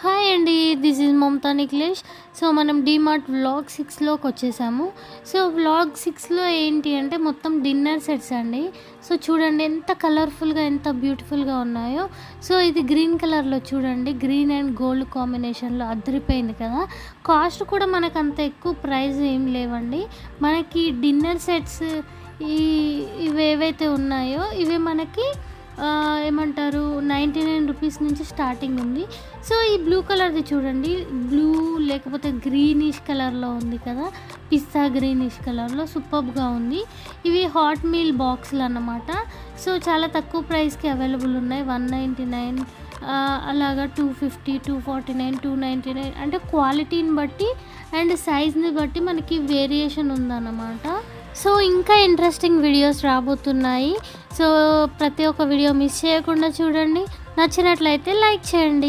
Hi అండి, this is Mamata Nikhilesh. So మనం DMart vlog 6లోకి వచ్చేసాము. సో వ్లాగ్ 6లో ఏంటి అంటే మొత్తం డిన్నర్ సెట్స్ అండి. సో చూడండి ఎంత కలర్ఫుల్గా, ఎంత బ్యూటిఫుల్గా ఉన్నాయో. సో ఇది గ్రీన్ కలర్లో చూడండి, గ్రీన్ అండ్ గోల్డ్ కాంబినేషన్లో అదిరిపోయింది కదా. కాస్ట్ కూడా మనకు అంత ఎక్కువ ప్రైస్ ఏం లేవండి. మనకి డిన్నర్ సెట్స్ ఇవి ఏవైతే ఉన్నాయో ఇవి మనకి ఏమంటారు 99 రూపీస్ నుంచి స్టార్టింగ్ ఉంది. సో ఈ బ్లూ కలర్ది చూడండి, బ్లూ లేకపోతే గ్రీనిష్ కలర్లో ఉంది కదా, పిస్తా గ్రీనిష్ కలర్లో సూపర్గా ఉంది. ఇవి హాట్ మీల్ బాక్సులు అన్నమాట. సో చాలా తక్కువ ప్రైస్కి అవైలబుల్ ఉన్నాయి. 199 అలాగా 250, 249, 299 అంటే క్వాలిటీని బట్టి అండ్ సైజ్ని బట్టి మనకి వేరియేషన్ ఉందన్నమాట. సో ఇంకా ఇంట్రెస్టింగ్ వీడియోస్ రాబోతున్నాయి. సో ప్రతి ఒక్క వీడియో మిస్ చేయకుండా చూడండి. నచ్చినట్లయితే లైక్ చేయండి.